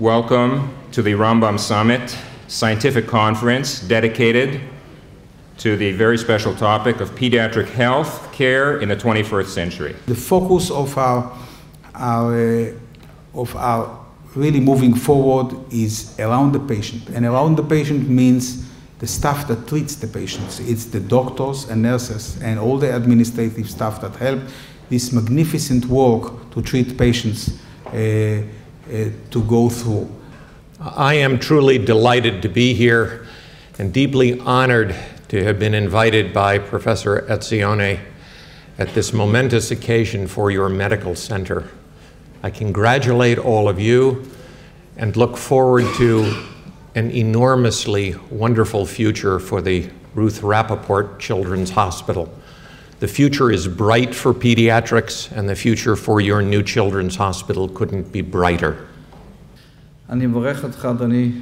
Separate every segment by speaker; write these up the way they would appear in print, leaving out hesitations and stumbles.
Speaker 1: welcome to the Rambam Summit Scientific Conference dedicated to the very special topic of pediatric health care in the 21st century.
Speaker 2: The focus of our really moving forward is around the patient, and around the patient means the staff that treats the patients. It's the doctors and nurses and all the administrative staff that help this magnificent work to treat patients to go through.
Speaker 3: I am truly delighted to be here and deeply honored to have been invited by Professor Etzioni at this momentous occasion for your medical center. I congratulate all of you and look forward to an enormously wonderful future for the Ruth Rappaport Children's Hospital. The future is bright for pediatrics, and the future for your new children's hospital couldn't be brighter.
Speaker 4: אני מברך אותך, אדוני,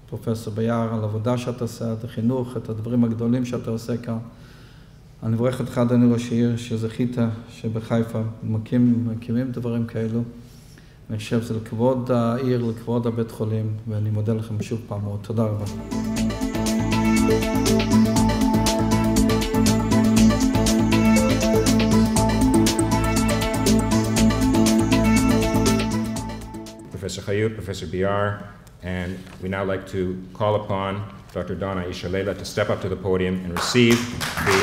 Speaker 4: פרופסור ביאר, על העבודה שאתה עושה, את החינוך, את הדברים הגדולים שאתה עושה כאן. אני מברך אותך, אדוני ראש העיר, שזכית שבחיפה מקימים דברים כאלו. אני חושב שזה לכבוד העיר, לכבוד הבית חולים, ואני מודה לכם שוב פעם מאוד. תודה רבה.
Speaker 1: Professor Chayut, Professor Biar, and we now like to call upon Dr. Donna Ishalela to step up to the podium and receive the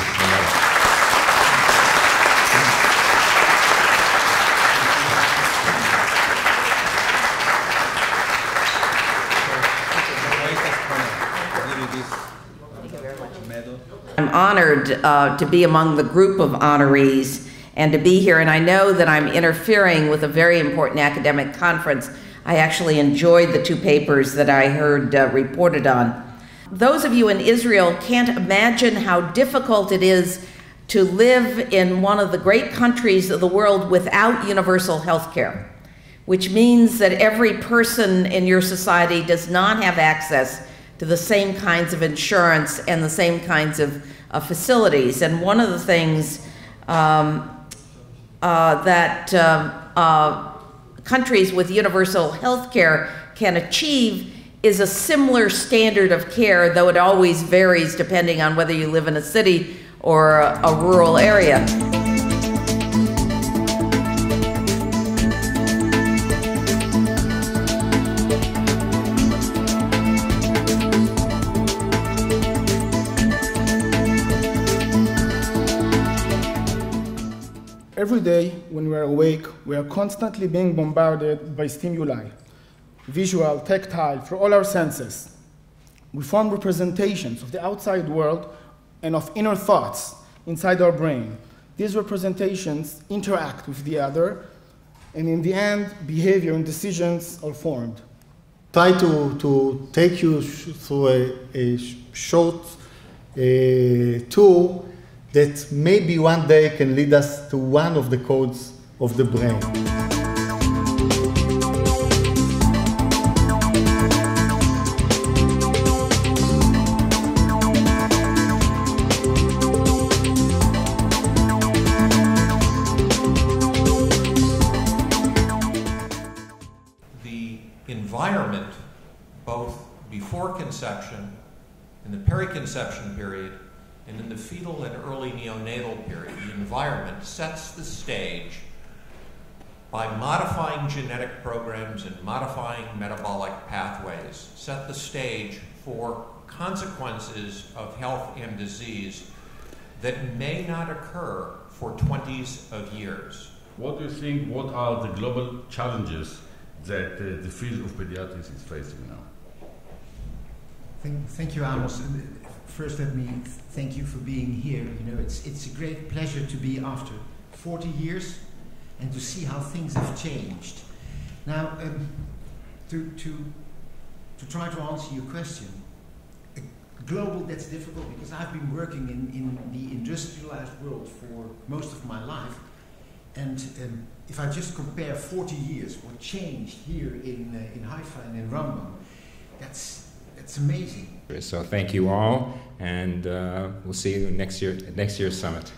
Speaker 1: medal.
Speaker 5: I'm honored to be among the group of honorees and to be here, and I know that I'm interfering with a very important academic conference. I actually enjoyed the two papers that I heard reported on. Those of you in Israel can't imagine how difficult it is to live in one of the great countries of the world without universal health care, which means that every person in your society does not have access to the same kinds of insurance and the same kinds of facilities. And one of the things countries with universal health care can achieve is a similar standard of care, though it always varies depending on whether you live in a city or a rural area.
Speaker 6: Every day, when we are awake, we are constantly being bombarded by stimuli, visual, tactile, for all our senses. We form representations of the outside world and of inner thoughts inside our brain. These representations interact with the other, and in the end, behavior and decisions are formed.
Speaker 7: Try to take you through a short tour that maybe one day can lead us to one of the codes of the brain.
Speaker 3: The environment, both before conception, in the periconception period, and in the fetal and early neonatal period, the environment sets the stage by modifying genetic programs and modifying metabolic pathways, set the stage for consequences of health and disease that may not occur for 20s of years.
Speaker 8: What do you think, what are the global challenges that the field of pediatrics is facing now?
Speaker 9: Thank you, Amos. First, let me thank you for being here. You know, it's a great pleasure to be after 40 years and to see how things have changed. Now, to try to answer your question, global, that's difficult because I've been working in the industrialized world for most of my life, and if I just compare 40 years, what changed here in Haifa and in Rambam, that's amazing.
Speaker 1: So thank you all, and we'll see you next year's summit.